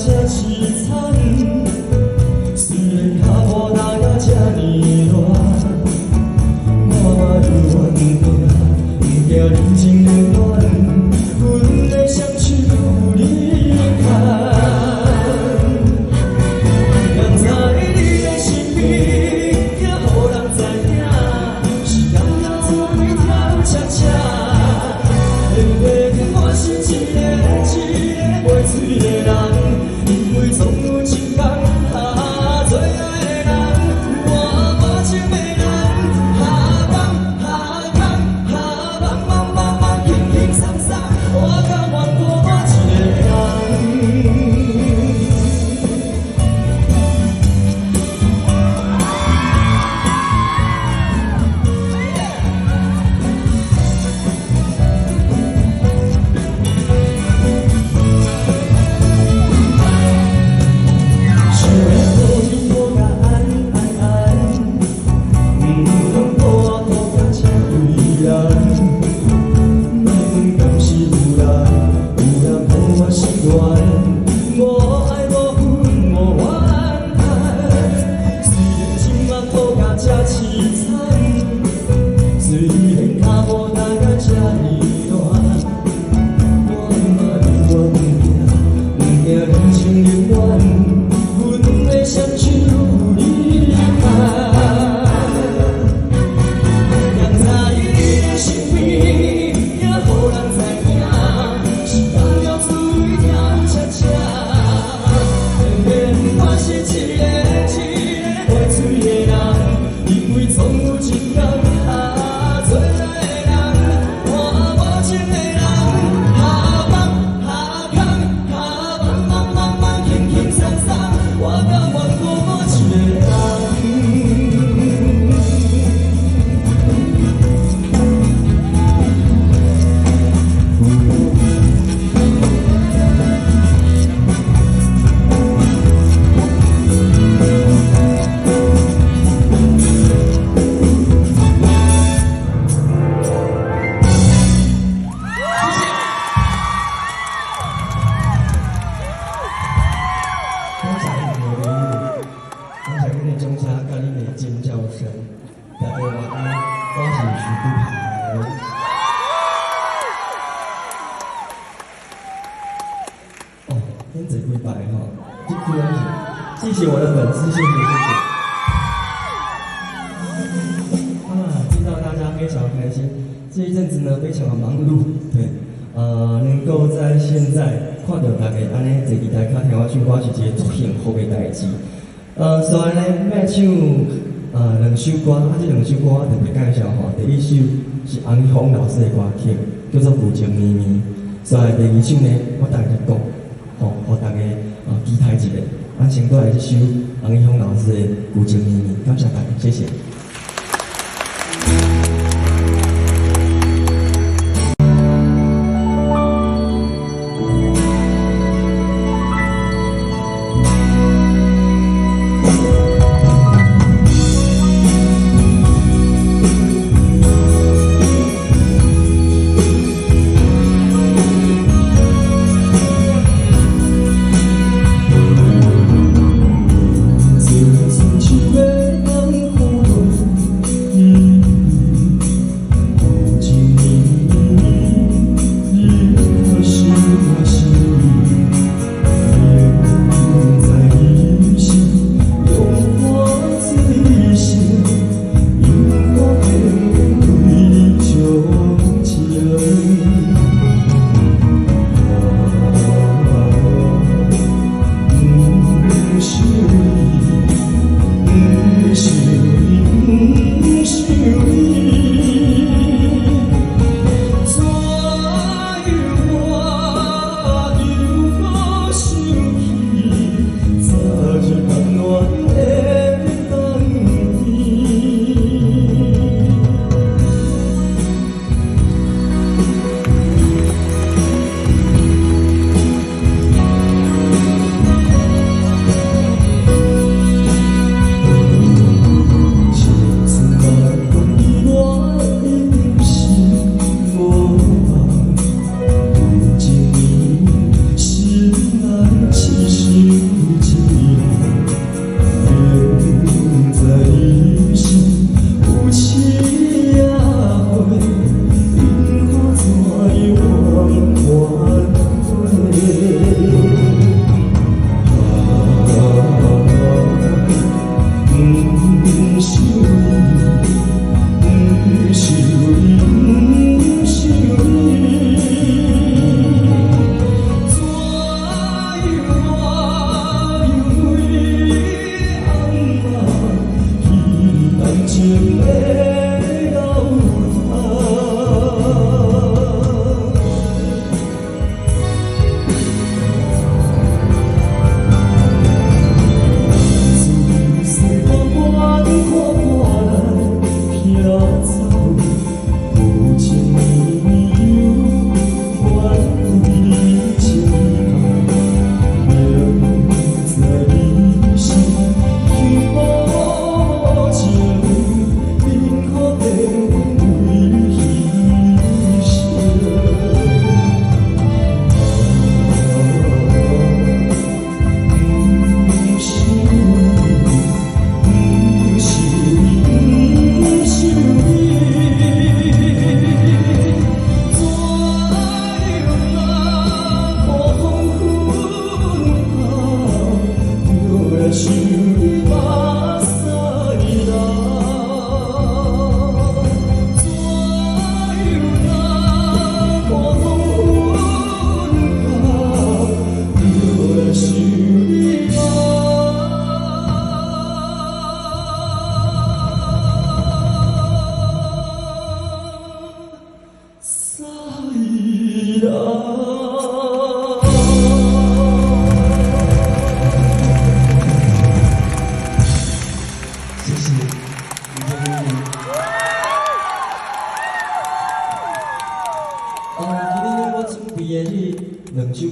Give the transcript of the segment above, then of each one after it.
这凄惨，虽然脚步踏到这呢乱，我嘛有怨恨，不惊人情冷暖，阮的双手有你牵。人在你的身边，也予人知影，是感觉水跳恰恰。 我是一个袂水的人，因为总有一天做爱的人，我无情的人，轻轻松松，我甘愿过我一个人。 谢谢我的粉丝，谢谢。听到大家非常开心，这一阵子呢非常的忙碌，对，能够在现在看到大家安尼坐伫台卡听我唱歌是一个足幸福的代志。所以呢，要唱两首歌，这两首歌我特别介绍吼，第一首是洪一峰老师的歌曲，叫做《古井绵绵》。所以第二首呢，我等下讲，吼，互大家期待一下。 咱先过来这首洪一峰老师的《古井绵绵》，感谢大家，谢谢。秋月当湖。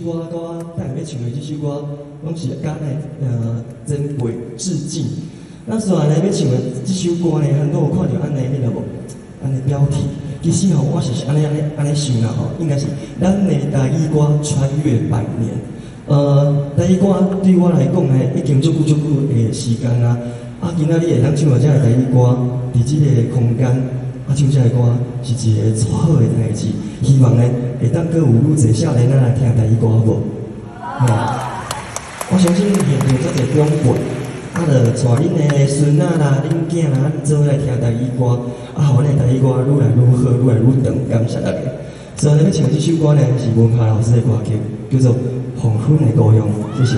歌，甲我等下要唱的这首歌，拢是甲前辈致敬。那虽然呢要唱的这首歌呢，很多有看到安尼迄个无，安尼标题。其实吼，我是安尼想啦吼，应该是咱的台语歌穿越百年。台语歌对我来讲呢，已经足久的时间啊。今仔日会当唱到这个台语歌，伫这个空间唱这个歌，是一个足好的代志。希望呢，会当搁有愈侪少年仔来听台语歌，好无？我相信现场足侪长辈。就带恁的孙仔啦、恁囝啦，做来听台语歌，互阮的台语歌愈来愈好，愈来愈长。感谢大家。所以要唱这首歌呢，是文夏老师的歌曲，叫做《黄昏的故乡》，谢谢。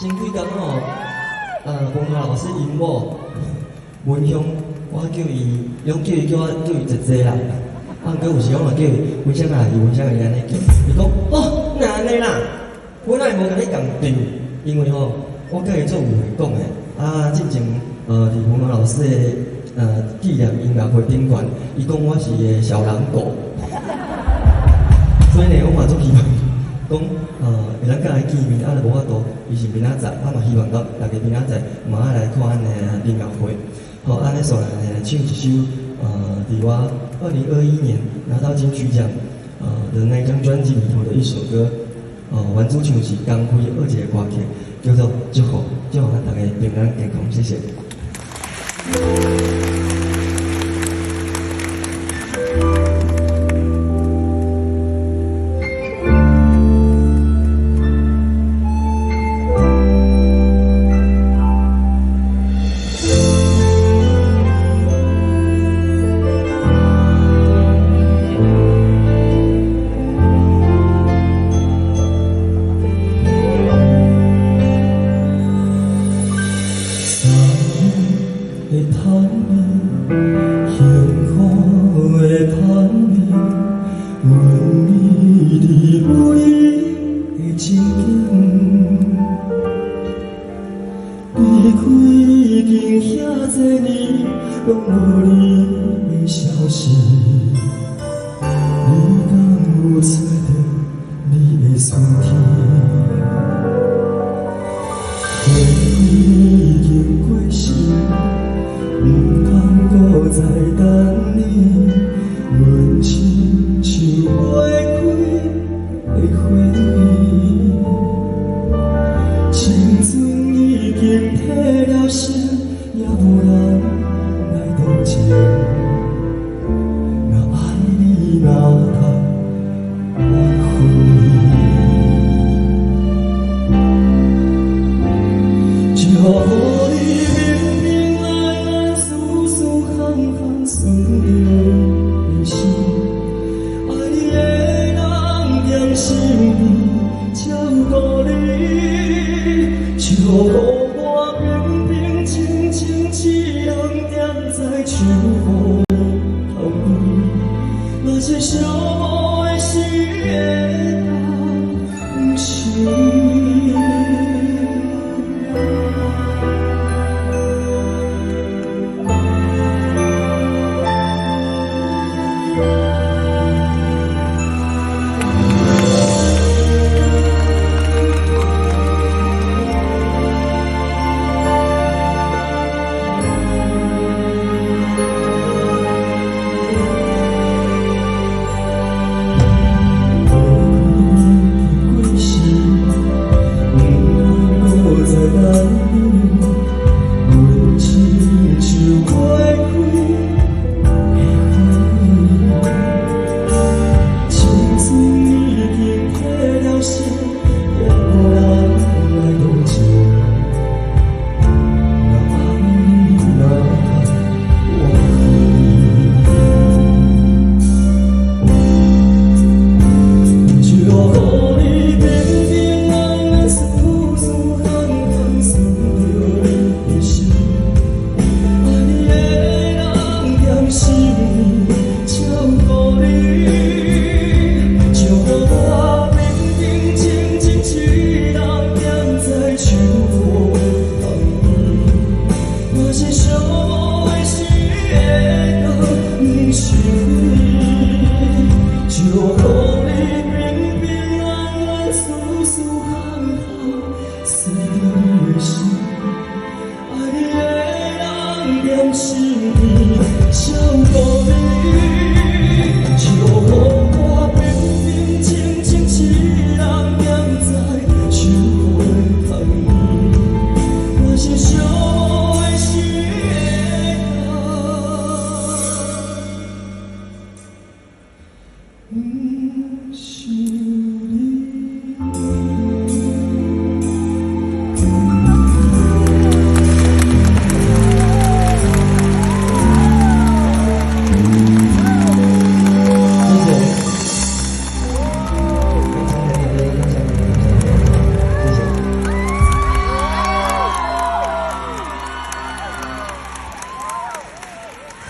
前几天吼，文夏老师因某文香，我叫伊，拢叫伊姐姐啦。佮有时我嘛叫伊文香阿姨，文香阿姨安尼叫。伊讲哦，哪安尼啦？我哪会无甲你共对？因为吼，我甲伊做有会讲诶。之前伫文夏老师诶纪念音乐会顶悬，伊讲我是个小狼狗，所以呢，我嘛足希望讲会当甲伊见面，啊，无法度，伊是明仔载，啊嘛希望讲大家明仔载嘛爱来看咱的音乐会。好，安尼说来唱一首伫我2021年拿到金曲奖的那张专辑里头的一首歌，原主唱是江辉二姐的歌曲，叫做《祝福》，祝福咱大家平安健康，谢谢。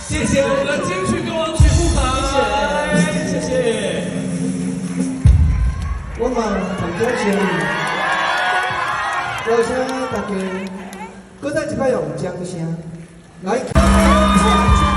谢谢我们的金曲歌王曲富凯，谢谢。我嘛同家先，邀请大家，搁再一摆用掌声来。错觉。